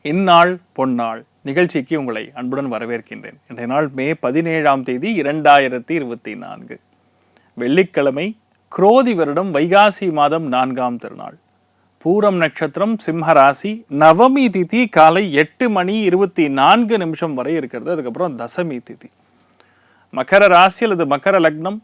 இந்நாள் பொன்னாள் நிகழ்ச்சிக்கு உங்களை அன்புடன் வரவேற்கின்றேன். இன்றைய நாள் மே 17ஆம் தேதி 2024 வெள்ளிக்கிழமை, குரோதி வருடம் வைகாசி மாதம் 4ஆம் திருநாள், பூரம் நட்சத்திரம், சிம்ம ராசி, நவமி திதி காலை 8:24 வரை இருக்கிறது. அதுக்கப்புறம் தசமி திதி. மகர ராசி அல்லது மகர லக்னம்,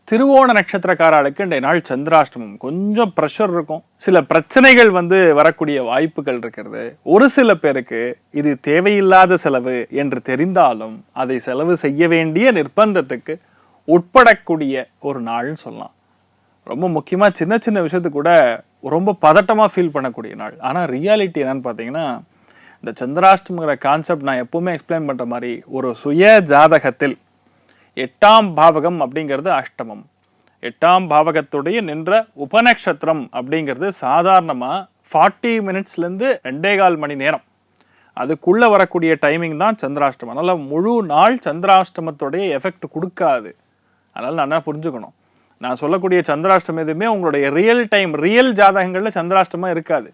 திருவோண நட்சத்திரக்காரர்களுக்கு இன்றைய நாள் சந்திராஷ்டமம். கொஞ்சம் ப்ரெஷர் இருக்கும், சில பிரச்சனைகள் வரக்கூடிய வாய்ப்புகள் இருக்கிறது. ஒரு சில பேருக்கு இது தேவையில்லாத செலவு என்று தெரிந்தாலும் அதை செலவு செய்ய வேண்டிய நிர்பந்தத்துக்கு உட்படக்கூடிய ஒரு நாள்னு சொல்லலாம். ரொம்ப முக்கியமாக சின்ன சின்ன விஷயத்துக்கு கூட ரொம்ப பதட்டமாக ஃபீல் பண்ணக்கூடிய நாள். ஆனால் ரியாலிட்டி என்னன்னு பார்த்தீங்கன்னா, இந்த சந்திராஷ்டமங்கிற கான்செப்ட் நான் எப்பவுமே எக்ஸ்பிளைன் பண்ணுற மாதிரி, ஒரு சுய ஜாதகத்தில் 8ஆம் பாவகம் அப்படிங்கிறது அஷ்டமம். 8ஆம் பாவகத்துடைய நின்ற உபநக்ஷத்திரம் அப்படிங்கிறது சாதாரணமாக 40 மினிட்ஸ்லேருந்து 2.25 மணி நேரம் அதுக்குள்ளே வரக்கூடிய டைமிங் தான் சந்திராஷ்டமம். அதனால் முழு நாள் சந்திராஷ்டமத்துடைய எஃபெக்ட் கொடுக்காது. அதனால் நான் என்ன புரிஞ்சுக்கணும், நான் சொல்லக்கூடிய சந்திராஷ்டமம் எதுவுமே உங்களுடைய ரியல் ஜாதகங்களில் சந்திராஷ்டமம் இருக்காது.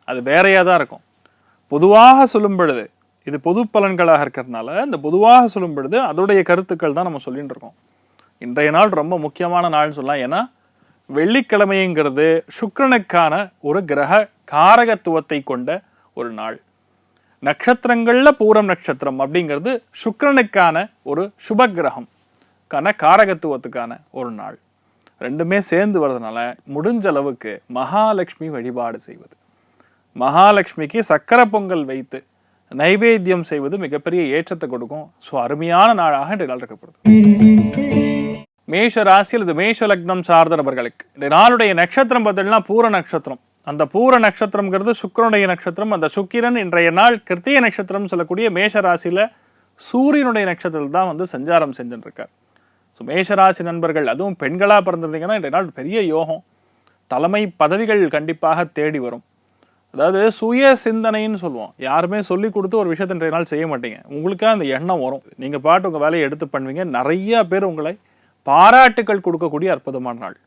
அது வேறையாக தான் இருக்கும். பொதுவாக சொல்லும் பொழுது, இது பொது பலன்களாக இருக்கிறதுனால இந்த பொதுவாக சொல்லும் பொழுது அதோடைய கருத்துக்கள் தான் நம்ம சொல்லிட்டு இருக்கோம். இன்றைய நாள் ரொம்ப முக்கியமான நாள்னு சொல்லலாம். ஏன்னா வெள்ளிக்கிழமைங்கிறது சுக்கிரனுக்கான ஒரு கிரக காரகத்துவத்தை கொண்ட ஒரு நாள். நட்சத்திரங்களில் பூரம் நட்சத்திரம் அப்படிங்கிறது சுக்கிரனுக்கான ஒரு சுப கிரகம் காரகத்துவத்துக்கான ஒரு நாள். ரெண்டுமே சேர்ந்து வர்றதுனால முடிஞ்ச அளவுக்கு மகாலட்சுமி வழிபாடு செய்வது, மகாலட்சுமிக்கு சக்கரை பொங்கல் வைத்து நைவேத்தியம் செய்வது மிகப்பெரிய ஏற்றத்தை கொடுக்கும். ஸோ அருமையான நாளாக இன்றைய நாள் இருக்கப்படுது. மேஷ ராசி அல்லது மேஷ லக்னம் சார்ந்த நபர்களுக்கு இந்த நாளுடைய நட்சத்திரம் பார்த்தீங்கன்னா பூர நட்சத்திரம். அந்த பூர நட்சத்திரம்ங்கிறது சுக்கிரனுடைய நட்சத்திரம். அந்த சுக்கிரன் இன்றைய நாள் கிருத்திய நட்சத்திரம் சொல்லக்கூடிய மேஷ ராசியில் சூரியனுடைய நட்சத்திரத்தில் தான் சஞ்சாரம் செஞ்சுட்டு இருக்கார். ஸோ மேஷராசி நண்பர்கள், அதுவும் பெண்களாக பிறந்திருந்தீங்கன்னா இன்றைய நாள் பெரிய யோகம். தலைமை பதவிகள் கண்டிப்பாக தேடி வரும். அதாவது சுய சிந்தனைன்னு சொல்லுவோம். யாருமே சொல்லி கொடுத்து ஒரு விஷயத்தை இன்றைய நாள் செய்ய மாட்டீங்க, உங்களுக்காக அந்த எண்ணம் வரும். நீங்கள் பாட்டு உங்கள் வேலையை எடுத்து பண்ணுவீங்க. நிறைய பேர் உங்களை பாராட்டுக்கள் கொடுக்கக்கூடிய அற்புதமான நாள்.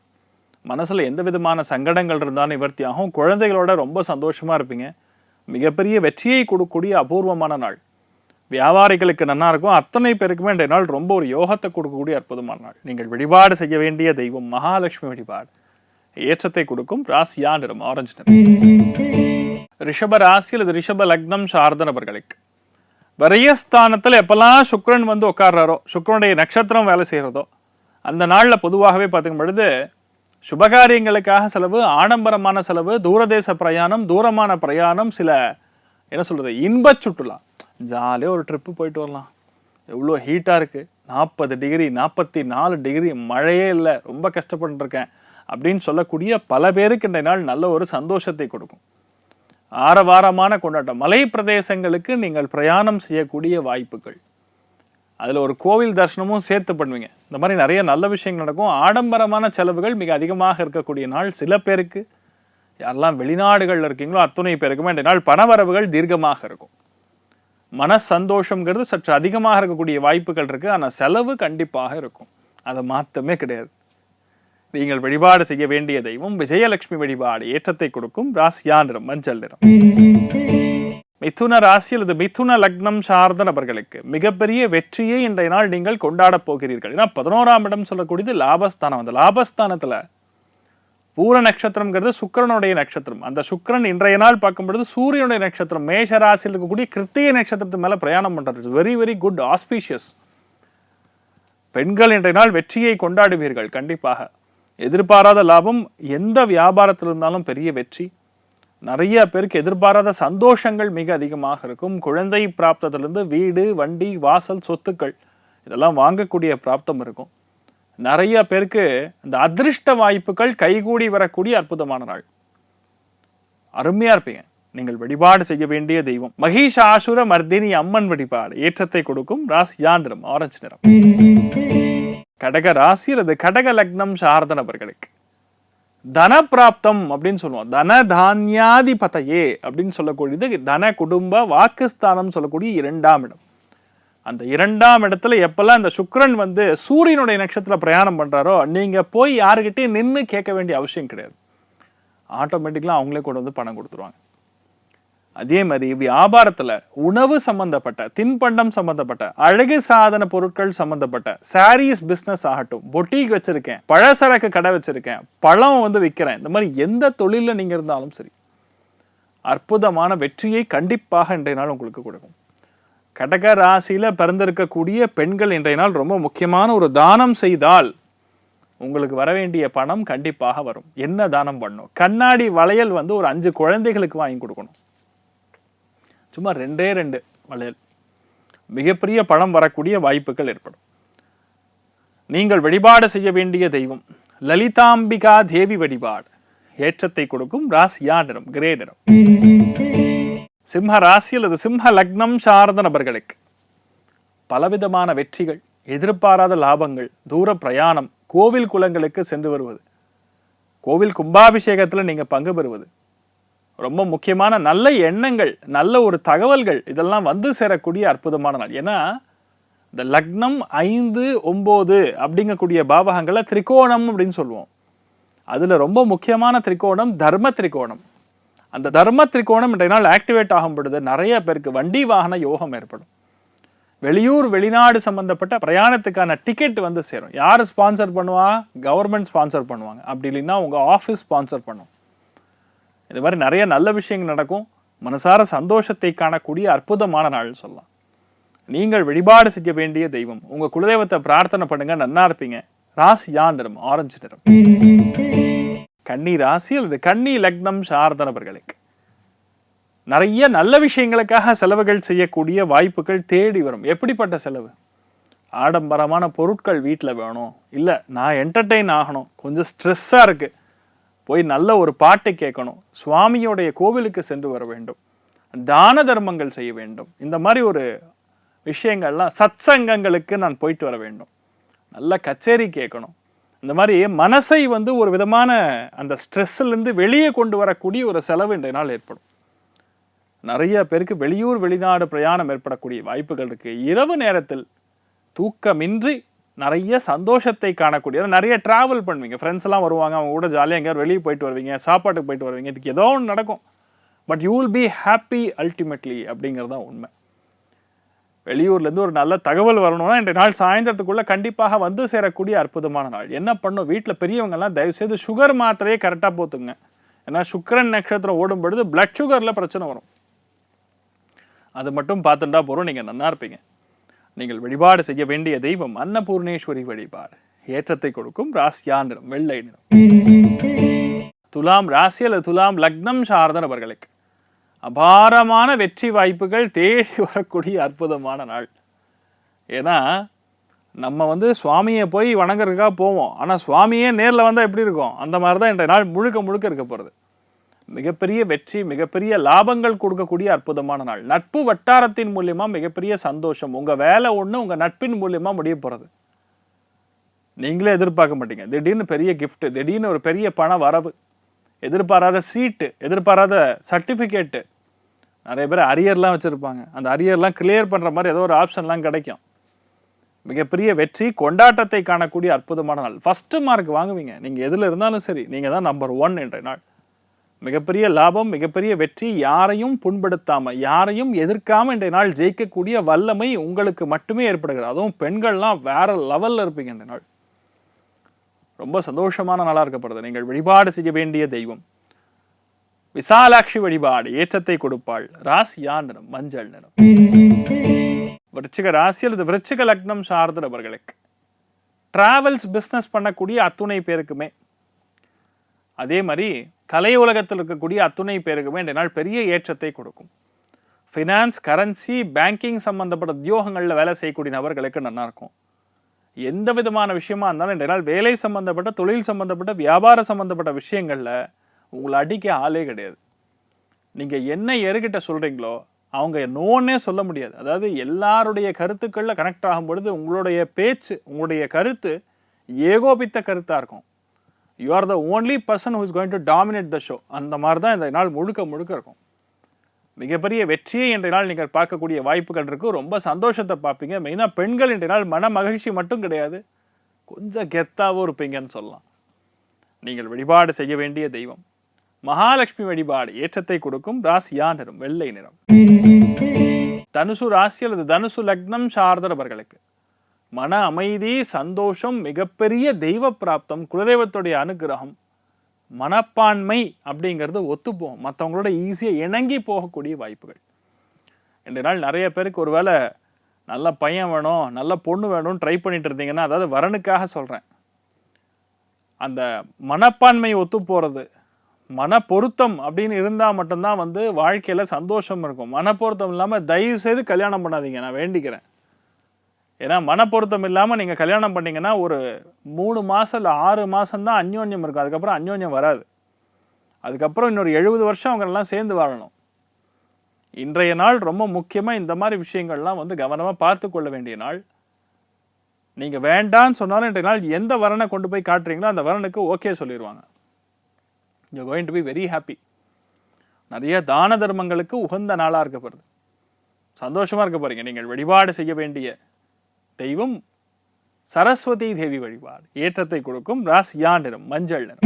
மனசில் எந்த விதமான சங்கடங்கள் இருந்தாலும் நிவர்த்தி ஆகும். குழந்தைகளோட ரொம்ப சந்தோஷமாக இருப்பீங்க. மிகப்பெரிய வெற்றியை கொடுக்கக்கூடிய அபூர்வமான நாள். வியாபாரிகளுக்கு நல்லா இருக்கும். அத்தனை பேருக்குமே இன்றைய நாள் ரொம்ப ஒரு யோகத்தை கொடுக்கக்கூடிய அற்புதமான நாள். நீங்கள் வழிபாடு செய்ய வேண்டிய தெய்வம் மகாலட்சுமி வழிபாடு ஏற்றத்தை கொடுக்கும். ராசியா நிறம் ஆரஞ்சு நிறம். ரிஷப ராசி அல்லது ரிஷப லக்னம் சார்ந்த நபர்களுக்கு விரயஸ்தானத்தில் எப்பெல்லாம் சுக்கிரன் உட்கார்றாரோ, சுக்கிரனுடைய நட்சத்திரம் வேலை செய்கிறதோ, அந்த நாளில் பொதுவாகவே பார்த்துக்கும் பொழுது சுபகாரியங்களுக்காக செலவு, ஆடம்பரமான செலவு, தூரதேச பிரயாணம், தூரமான பிரயாணம், சில என்ன சொல்கிறது இன்ப சுற்றுலா, ஜாலியாக ஒரு ட்ரிப்பு போயிட்டு வரலாம். எவ்வளோ ஹீட்டாக இருக்குது, 40 டிகிரி 44 டிகிரி, மழையே இல்லை, ரொம்ப கஷ்டப்பட்டுருக்கேன் அப்படின்னு சொல்லக்கூடிய பல பேருக்கு இன்றைய நாள் நல்ல ஒரு சந்தோஷத்தை கொடுக்கும். ஆரவாரமான கொண்டாட்டம். மலை பிரதேசங்களுக்கு நீங்கள் பிரயாணம் செய்யக்கூடிய வாய்ப்புகள், அதில் ஒரு கோவில் தரிசனமும் சேர்த்து பண்ணுவீங்க. இந்த மாதிரி நிறைய நல்ல விஷயங்கள் நடக்கும். ஆடம்பரமான செலவுகள் மிக அதிகமாக இருக்கக்கூடிய நாள். சில பேருக்கு, யாரெல்லாம் வெளிநாடுகளில் இருக்கீங்களோ அத்துணை பேருக்குமே இன்றைய நாள் பணவரவுகள் தீர்க்கமாக இருக்கும். மன சந்தோஷங்கிறது சற்று அதிகமாக இருக்கக்கூடிய வாய்ப்புகள் இருக்குது. ஆனால் செலவு கண்டிப்பாக இருக்கும், அதை மாற்றமே கிடையாது. நீங்கள் வழிபாடு செய்ய வேண்டிய தெய்வம் விஜயலட்சுமி வழிபாடு ஏற்றத்தை கொடுக்கும். ராசியா நிறம் மஞ்சள் நிறம். மிதுன ராசி அல்லது மிதுன லக்னம் சார்ந்த நபர்களுக்கு மிகப்பெரிய வெற்றியை இன்றைய நாள் நீங்கள் கொண்டாடப் போகிறீர்கள். ஏன்னா 11ஆம் இடம் சொல்லக்கூடியது லாபஸ்தானம். அந்த லாபஸ்தானத்தில் பூர நட்சத்திரம்ங்கிறது சுக்கிரனுடைய நட்சத்திரம். அந்த சுக்கிரன் இன்றைய நாள் பார்க்கும் பொழுது சூரியனுடைய நட்சத்திரம் மேஷ ராசியில் இருக்கக்கூடிய கிருத்திய நட்சத்திரத்து மேலே பிரயாணம் பண்ணுறது. Very very good, auspicious. பெண்கள் இன்றைய நாள் வெற்றியை கொண்டாடுவீர்கள். கண்டிப்பாக எதிர்பாராத லாபம், எந்த வியாபாரத்தில் இருந்தாலும் பெரிய வெற்றி. நிறைய பேருக்கு எதிர்பாராத சந்தோஷங்கள் மிக அதிகமாக இருக்கும். குழந்தை பிராப்தத்திலிருந்து வீடு, வண்டி, வாசல், சொத்துக்கள் இதெல்லாம் வாங்கக்கூடிய பிராப்தம் இருக்கும். நிறைய பேருக்கு இந்த அதிர்ஷ்ட வாய்ப்புகள் கைகூடி வரக்கூடிய அற்புதமான நாள். அருமையா இருப்பீங்க. நீங்கள் வழிபாடு செய்ய வேண்டிய தெய்வம் மகிஷாசுர மர்தினி அம்மன் வழிபாடு ஏற்றத்தை கொடுக்கும். ராசியா நிறம் ஆரஞ்சு நிறம். கடக ராசி அல்லது கடக லக்னம் சார்ந்த நபர்களுக்கு தன பிராப்தம் அப்படின்னு சொல்லுவோம். தன தானியாதிபதையே அப்படின்னு சொல்லக்கூடியது தன குடும்ப வாக்குஸ்தானம் சொல்லக்கூடிய 2ஆம் இடம். அந்த 2ஆம் இடத்துல எப்பெல்லாம் இந்த சுக்கிரன் சூரியனுடைய நட்சத்திரத்தில் பிரயாணம் பண்றாரோ, நீங்க போய் யாருக்கிட்டையும் நின்று கேட்க வேண்டிய அவசியம் கிடையாது. ஆட்டோமேட்டிக்கலாக அவங்களே கொண்டு பணம் கொடுத்துருவாங்க. அதே மாதிரி வியாபாரத்துல உணவு சம்பந்தப்பட்ட, தின்பண்டம் சம்பந்தப்பட்ட, அழகு சாதன பொருட்கள் சம்பந்தப்பட்ட, சாரீஸ் பிசினஸ் ஆகட்டும், பொட்டிக் வச்சிருக்கேன், பழசரக்கு கடை வச்சிருக்கேன், பழம் விற்கிறேன், இந்த மாதிரி எந்த தொழில நீங்க இருந்தாலும் சரி அற்புதமான வெற்றியை கண்டிப்பாக இன்றைய நாள் உங்களுக்கு கொடுக்கும். கடக ராசியில பிறந்திருக்கக்கூடிய பெண்கள் இன்றைய நாள் ரொம்ப முக்கியமான ஒரு தானம் செய்தால் உங்களுக்கு வர வேண்டிய பணம் கண்டிப்பாக வரும். என்ன தானம் பண்ணணும்? கண்ணாடி வளையல் ஒரு 5 குழந்தைகளுக்கு வாங்கி கொடுக்கணும். சும்மா 2 வளையல், மிகப்பெரிய பணம் வரக்கூடிய வாய்ப்புகள் ஏற்படும். நீங்கள் வழிபாடு செய்ய வேண்டிய தெய்வம் லலிதாம்பிகா தேவி வழிபாடு. ஏற்றத்தை கொடுக்கும் ராசியா நிறம் கிரே நிறம். சிம்ம ராசி அல்லது சிம்ம லக்னம் சார்ந்த நபர்களுக்கு பலவிதமான வெற்றிகள், எதிர்பாராத லாபங்கள், தூர பிரயாணம், கோவில் குலங்களுக்கு சென்று வருவது, கோவில் கும்பாபிஷேகத்தில் நீங்க பங்கு பெறுவது, ரொம்ப முக்கியமான நல்ல எண்ணங்கள், நல்ல ஒரு தகவல்கள், இதெல்லாம் சேரக்கூடிய அற்புதமான நாள். ஏன்னா இந்த லக்னம் 5, 9 அப்படிங்கக்கூடிய பாவகங்களை திரிகோணம் அப்படின்னு சொல்லுவோம். அதுல ரொம்ப முக்கியமான திரிகோணம் தர்ம திரிகோணம். அந்த தர்ம திரிகோணம் இன்றைய நாள் ஆக்டிவேட் ஆகும் பொழுது நிறைய பேருக்கு வண்டி வாகன யோகம் ஏற்படும். வெளியூர் வெளிநாடு சம்பந்தப்பட்ட பிரயாணத்துக்கான டிக்கெட் சேரும். யார் ஸ்பான்சர் பண்ணுவா? கவர்மெண்ட் ஸ்பான்சர் பண்ணுவாங்க. அப்படி இல்லைன்னா உங்க ஆஃபீஸ் ஸ்பான்சர் பண்ணும். இது மாதிரி நிறைய நல்ல விஷயங்கள் நடக்கும். மனசார சந்தோஷத்தை காணக்கூடிய அற்புதமான நாள் சொல்லலாம். நீங்கள் வழிபாடு செய்ய வேண்டிய தெய்வம், உங்க குலதெய்வத்தை பிரார்த்தனை பண்ணுங்க, நன்னா இருப்பீங்க. ராசியா நிறம் ஆரஞ்சு நிறம். கன்னி ராசி அல்லது கன்னி லக்னம் சார்ந்த நபர்களுக்கு நிறைய நல்ல விஷயங்களுக்காக செலவுகள் செய்யக்கூடிய வாய்ப்புகள் தேடி வரும். எப்படிப்பட்ட செலவு? ஆடம்பரமான பொருட்கள் வீட்டில் வேணும், இல்லை நான் என்டர்டெயின் ஆகணும், கொஞ்சம் ஸ்ட்ரெஸ்ஸாக இருக்கு, போய் நல்ல ஒரு பாட்டை கேட்கணும், சுவாமியோடைய கோவிலுக்கு சென்று வர வேண்டும், தான தர்மங்கள் செய்ய வேண்டும், இந்த மாதிரி ஒரு விஷயங்கள்லாம், சத்சங்கங்களுக்கு நான் போயிட்டு வர வேண்டும், நல்ல கச்சேரி கேட்கணும், இந்த மாதிரி மனசை ஒரு விதமான அந்த ஸ்ட்ரெஸ்ஸிலிருந்து வெளியே கொண்டு வரக்கூடிய ஒரு செலவு இன்றைய நாள் ஏற்படும். நிறைய பேருக்கு வெளியூர் வெளிநாடு பிரயாணம் ஏற்படக்கூடிய வாய்ப்புகள் இருக்கு. இரவு நேரத்தில் தூக்கமின்றி நிறைய சந்தோஷத்தை காணக்கூடிய, நிறைய டிராவல் பண்ணுவீங்க, ஃப்ரெண்ட்ஸ் எல்லாம் வருவாங்க, அவங்க கூட ஜாலியாக எங்கேயாவது வெளியே போயிட்டு வருவீங்க, சாப்பாட்டுக்கு போயிட்டு வருவீங்க, இதுக்கு ஏதோ ஒன்று நடக்கும். But you will be happy ultimately அப்படிங்கிறது தான் உண்மை. வெளியூர்லேருந்து ஒரு நல்ல தகவல் வரணும்னா இன்றைய நாள் சாயந்தரத்துக்குள்ளே கண்டிப்பாக சேரக்கூடிய அற்புதமான நாள். என்ன பண்ணும்? வீட்டில் பெரியவங்கெல்லாம் தயவுசெய்து சுகர் மாத்திரையே கரெக்டாக போத்துங்க. ஏன்னா சுக்கிரன் நட்சத்திரம் ஓடும் பொழுது பிளட் சுகரில் பிரச்சனை வரும். அது மட்டும் பார்த்துட்டா போகிறோம், நீங்கள் நன்னா இருப்பீங்க. நீங்கள் வழிபாடு செய்ய வேண்டிய தெய்வம் அன்னபூர்ணேஸ்வரி வழிபாடு. ஏற்றத்தை கொடுக்கும் ராசியா நிறம் வெள்ளை நிறம். துலாம் ராசி அல்லது துலாம் லக்னம் சார்ந்த நபர்களுக்கு அபாரமான வெற்றி வாய்ப்புகள் தேடி வரக்கூடிய அற்புதமான நாள். ஏன்னா நம்ம சுவாமியை போய் வணங்குறதுக்காக போவோம், ஆனால் சுவாமியே நேரில் வந்தால் எப்படி இருக்கும்? அந்த மாதிரி தான் இன்றைய நாள் முழுக்க முழுக்க இருக்க போகிறது. மிகப்பெரிய வெற்றி, மிகப்பெரிய லாபங்கள் கொடுக்கக்கூடிய அற்புதமான நாள். நட்பு வட்டாரத்தின் மூலியமா மிகப்பெரிய சந்தோஷம். உங்க வேலை ஒண்ணு உங்க நட்பின் மூலியமா முடிய போறது. நீங்களே எதிர்பார்க்க மாட்டீங்க, திடீர்னு பெரிய கிஃப்ட், திடீர்னு ஒரு பெரிய பண வரவு, எதிர்பாராத சீட்டு, எதிர்பாராத சர்டிஃபிகேட்டு. நிறைய பேர் அரியர்லாம் வச்சிருப்பாங்க, அந்த அரியர்லாம் கிளியர் பண்ற மாதிரி ஏதோ ஒரு ஆப்ஷன்லாம் கிடைக்கும். மிகப்பெரிய வெற்றி, கொண்டாட்டத்தை காணக்கூடிய அற்புதமான நாள். ஃபர்ஸ்ட் மார்க் வாங்குவீங்க. நீங்க எதுல இருந்தாலும் சரி, நீங்க தான் நம்பர் 1 என்ற நாள். மிகப்பெரிய லாபம், மிகப்பெரிய வெற்றி, யாரையும் புண்படுத்தாம, யாரையும் எதிர்க்காம இன்றைய நாள் ஜெயிக்கக்கூடிய வல்லமை உங்களுக்கு மட்டுமே ஏற்படுகிறது. அதுவும் பெண்கள்லாம் வேற லெவல்ல இருப்பீங்க இந்த நாள். ரொம்ப சந்தோஷமான நாளா இருக்கப்படுது. நீங்கள் வழிபாடு செய்ய வேண்டிய தெய்வம் விசாலாட்சி வழிபாடு. ஏற்றத்தை கொடுப்பாள். ராசியா நிறம் மஞ்சள் நிறம். விருச்சிக ராசி அல்லது விருச்சிக லக்னம் சார்ந்த நபர்களுக்கு டிராவல்ஸ் பிஸ்னஸ் பண்ணக்கூடிய அத்துணை பேருக்குமே, அதே மாதிரி கலை உலகத்தில் இருக்கக்கூடிய அத்துணை பேருக்குமே இந்த நாள் பெரிய ஏற்றத்தை கொடுக்கும். ஃபினான்ஸ், கரன்சி, பேங்கிங் சம்பந்தப்பட்ட உத்தியோகங்களில் வேலை செய்யக்கூடிய நபர்களுக்கு நல்லா இருக்கும். எந்த விதமான விஷயமா இருந்தாலும் இந்த நாள் வேலை சம்பந்தப்பட்ட, தொழில் சம்பந்தப்பட்ட, வியாபார சம்பந்தப்பட்ட விஷயங்களில் உங்களை அடிக்க ஆளே கிடையாது. நீங்கள் என்ன யாருக்கிட்ட சொல்கிறீங்களோ அவங்க நோன்னே சொல்ல முடியாது. அதாவது எல்லாருடைய கருத்துக்களில் கனெக்ட் ஆகும் பொழுது உங்களுடைய பேச்சு, உங்களுடைய கருத்து ஏகோபித்த கருத்தாக இருக்கும். You are the only person who is going to dominate the show. அந்த மாதிரி தான் இந்த நாள் முழுக்க முழுக்க இருக்கும். மிகப்பெரிய வெற்றியை இன்றைய நாள் நீங்கள் பார்க்கக்கூடிய வாய்ப்புகள் இருக்கும். ரொம்ப சந்தோஷத்தை பார்ப்பீங்க. மெயினாக பெண்கள் இன்றைய நாள் மன மகிழ்ச்சி மட்டும் கிடையாது, கொஞ்சம் கெத்தாகவும் இருப்பீங்கன்னு சொல்லலாம். நீங்கள் வழிபாடு செய்ய வேண்டிய தெய்வம் மகாலட்சுமி வழிபாடு ஏற்றத்தை கொடுக்கும். ராசியா நிறம் வெள்ளை நிறம். தனுசு ராசி அல்லது தனுசு லக்னம் சார்ந்த நபர்களுக்கு மன அமைதி, சந்தோஷம், மிகப்பெரிய தெய்வ பிராப்தம், குலதெய்வத்துடைய அனுகிரகம், மனப்பான்மை அப்படிங்கிறது ஒத்துப்போம். மற்றவங்களோட ஈஸியாக இணங்கி போகக்கூடிய வாய்ப்புகள். இன்றைய நாள் நிறைய பேருக்கு ஒருவேளை நல்ல பையன் வேணும், நல்ல பொண்ணு வேணும்னு ட்ரை பண்ணிட்டு இருந்தீங்கன்னா, அதாவது வரனுக்காக சொல்கிறேன், அந்த மனப்பான்மை ஒத்து போகிறது, மன பொருத்தம் அப்படின்னு இருந்தால் மட்டும்தான் வந்து வாழ்க்கையில் சந்தோஷம் இருக்கும். மன பொருத்தம் இல்லாமல் தயவு செய்து கல்யாணம் பண்ணாதீங்க, நான் வேண்டிக்கிறேன். ஏன்னா மனப்பொருத்தம் இல்லாமல் நீங்கள் கல்யாணம் பண்ணிங்கன்னா ஒரு 3 மாதம் இல்லை 6 மாதம்தான் அந்யோன்யம் இருக்கும். அதுக்கப்புறம் அந்யோன்யம் வராது. அதுக்கப்புறம் இன்னொரு 70 வருஷம் அவங்கெல்லாம் சேர்ந்து வாழணும். இன்றைய நாள் ரொம்ப முக்கியமாக இந்த மாதிரி விஷயங்கள்லாம் வந்து கவனமாக பார்த்து கொள்ள வேண்டிய நாள். நீங்கள் வேண்டான்னு சொன்னாலும் இன்றைய நாள் எந்த வரனை கொண்டு போய் காட்டுறீங்களோ அந்த வரனுக்கு ஓகே சொல்லிடுவாங்க. You going to be very happy. நிறைய தான தர்மங்களுக்கு உகந்த நாளாக இருக்கப்படுது. சந்தோஷமாக இருக்க போகிறீங்க. நீங்கள் வழிபாடு செய்ய வேண்டிய தெய்வம் சரஸ்வதி தேவி வழிபாடு ஏற்றத்தை கொடுக்கும். ராசியா நிறம் மஞ்சள் நிறம்.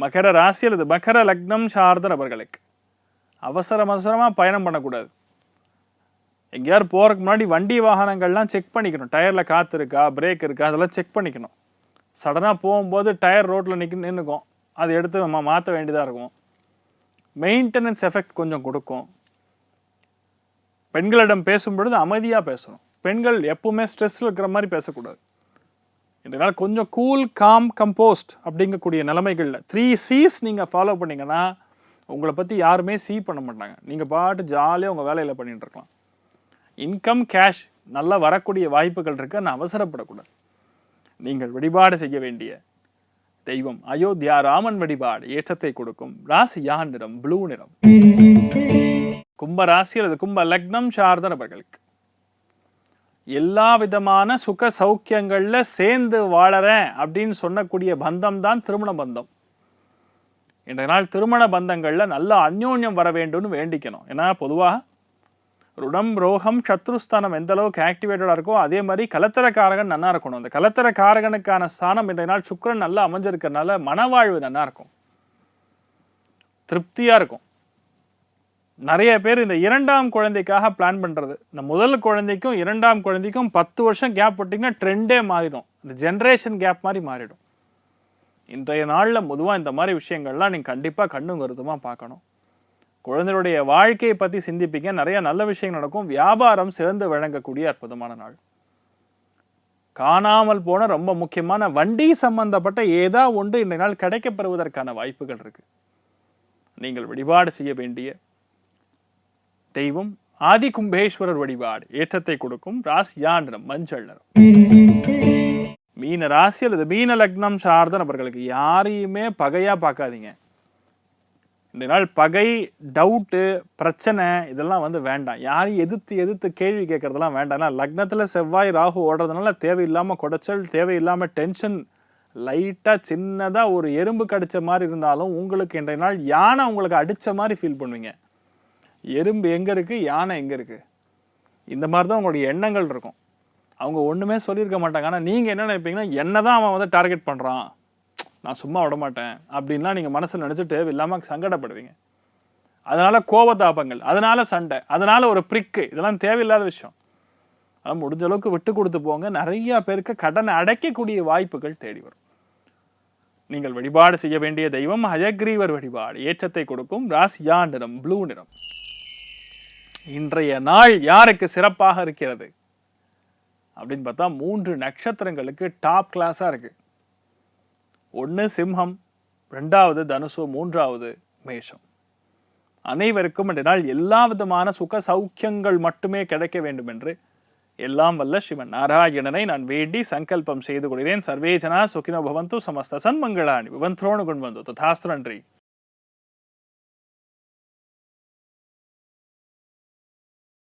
மகர ராசி அல்லது மகர லக்னம் சார்ந்த நபர்களுக்கு அவசரமாக பயணம் பண்ணக்கூடாது. எங்கேயாவது போகிறதுக்கு முன்னாடி வண்டி வாகனங்கள்லாம் செக் பண்ணிக்கணும். டயரில் காற்று இருக்கா, பிரேக் இருக்கா, அதெல்லாம் செக் பண்ணிக்கணும். சடனாக போகும்போது டயர் ரோட்டில் நின்றுக்கும், அதை எடுத்து நம்ம மாற்ற வேண்டியதாக இருக்கும். மெயின்டெனன்ஸ் எஃபெக்ட் கொஞ்சம் கொடுக்கும். பெண்களிடம் பேசும்பொழுது அமைதியாக பேசணும். பெண்கள் எப்பவுமே ஸ்ட்ரெஸ்ஸில் இருக்கிற மாதிரி பேசக்கூடாது. இதனால் கொஞ்சம் கூல், காம், கம்போஸ்ட் அப்படிங்கக்கூடிய நிலைமைகளில் 3 C's நீங்கள் ஃபாலோ பண்ணிங்கன்னா உங்களை பற்றி யாருமே சி பண்ண மாட்டாங்க. நீங்கள் பாட்டு ஜாலியாக உங்கள் வேலையில் பண்ணிகிட்டு இருக்கலாம். இன்கம், கேஷ் நல்லா வரக்கூடிய வாய்ப்புகள் இருக்கு. நான் அவசரப்படக்கூடாது. நீங்கள் வழிபாடு செய்ய வேண்டிய தெய்வம் அயோத்தியா ராமன் வழிபாடு ஏற்றத்தை கொடுக்கும். ராசியா நிறம் ப்ளூ நிறம். கும்ப ராசி அல்லது கும்ப லக்னம் சார்ந்த நபர்களுக்கு எல்லா விதமான சுக சௌக்கியங்கள்ல சேர்ந்து வாழறேன் அப்படின்னு சொல்லக்கூடிய பந்தம் தான் திருமண பந்தம். இன்றைய நாள் திருமண பந்தங்கள்ல நல்ல அந்யோன்யம் வர வேண்டும்னு வேண்டிக்கணும். ஏன்னா பொதுவாக ருடம், ரோகம், சத்ருஸ்தானம் எந்த அளவுக்கு ஆக்டிவேட்டடா இருக்கோ அதே மாதிரி கலத்தரக்காரகன் நல்லா இருக்கணும். அந்த கலத்தரக்காரகனுக்கான ஸ்தானம் இன்றைய நாள் சுக்கிரன் நல்லா அமைஞ்சிருக்கிறதுனால மனவாழ்வு நல்லா இருக்கும், திருப்தியா இருக்கும். நிறைய பேர் இந்த 2ஆம் குழந்தைக்காக பிளான் பண்ணுறது. இந்த முதல் குழந்தைக்கும் 2ஆம் குழந்தைக்கும் 10 வருஷம் கேப் போட்டிங்கன்னா ட்ரெண்டே மாறிடும். இந்த ஜென்ரேஷன் கேப் மாதிரி மாறிடும். இன்றைய நாளில் பொதுவாக இந்த மாதிரி விஷயங்கள்லாம் நீங்கள் கண்டிப்பாக கண்ணும் கருத்துமாக பார்க்கணும். குழந்தையுடைய வாழ்க்கையை பற்றி சிந்திப்பீங்க. நிறைய நல்ல விஷயங்கள் நடக்கும். வியாபாரம் சிறந்து விளங்கக்கூடிய அற்புதமான நாள். காணாமல் போன ரொம்ப முக்கியமான வண்டி சம்பந்தப்பட்ட ஏதா ஒன்று இன்றைய நாள் கிடைக்கப்பெறுவதற்கான வாய்ப்புகள் இருக்கு. நீங்கள் வழிபாடு செய்ய வேண்டிய தெய்வம் ஆதி கும்பேஸ்வரர் வழிபாடு ஏற்றத்தை கொடுக்கும். ராசியா நிறம் மஞ்சள் நிறம். மீன ராசி அல்லது மீன லக்னம் சார்ந்த நபர்களுக்கு யாரையுமே பகையா பார்க்காதீங்க. இந்த நாள் பகை, டவுட்டு, பிரச்சனை இதெல்லாம் வந்து வேண்டாம். யாரையும் எதிர்த்து கேள்வி கேட்கறதெல்லாம் வேண்டாம். லக்னத்துல செவ்வாய் ராகு ஓடுறதுனால தேவையில்லாம குடைச்சல், தேவையில்லாம டென்ஷன், லைட்டா சின்னதா ஒரு எறும்பு கடிச்ச மாதிரி இருந்தாலும் உங்களுக்கு இன்றைய நாள் யானை உங்களுக்கு அடிச்ச மாதிரி ஃபீல் பண்ணுவீங்க. எறும்பு எங்க இருக்கு, யானை எங்க இருக்கு, இந்த மாதிரி தான் உங்களுடைய எண்ணங்கள் இருக்கும். அவங்க ஒண்ணுமே சொல்லியிருக்க மாட்டாங்க. ஆனால் நீங்க என்ன நினைப்பீங்கன்னா, என்னதான் அவன் வந்து டார்கெட் பண்றான், நான் சும்மா விட மாட்டேன் அப்படின்லாம் நீங்க மனசுல நினைச்சிட்டு இல்லாம சங்கடப்படுவீங்க. அதனால கோபதாபங்கள், அதனால சண்டை, அதனால ஒரு பிரிக்கு, இதெல்லாம் தேவையில்லாத விஷயம். அதனால் முடிஞ்ச அளவுக்கு விட்டு கொடுத்து போங்க. நிறைய பேருக்கு கடனை அடைக்கக்கூடிய வாய்ப்புகள் தேடி வரும். நீங்கள் வழிபாடு செய்ய வேண்டிய தெய்வம் ஹயக்ரீவர் வழிபாடு ஏற்றத்தை கொடுக்கும். ராசியா நிறம் ப்ளூ நிறம். இன்றைய நாள் யாருக்கு சிறப்பாக இருக்கிறது அப்படின்னு பார்த்தா 3 நட்சத்திரங்களுக்கு டாப் கிளாஸா இருக்கு. 1 சிம்மம், 2வது தனுசு, 3வது மேஷம். அனைவருக்கும் இன்றைய நாள் எல்லா விதமான சுக சௌக்கியங்கள் மட்டுமே கிடைக்க வேண்டும் என்று எல்லாம் வல்ல ஸ்ரீமன் நாராயணனை நான் வேண்டி சங்கல்பம் செய்து கொள்கிறேன். சர்வே ஜனா சுகினோ பவந்து, சமஸ்த சன்மங்களானி பவந்தோனு கொண்டு வந்து ததாஸ்து. நன்றி.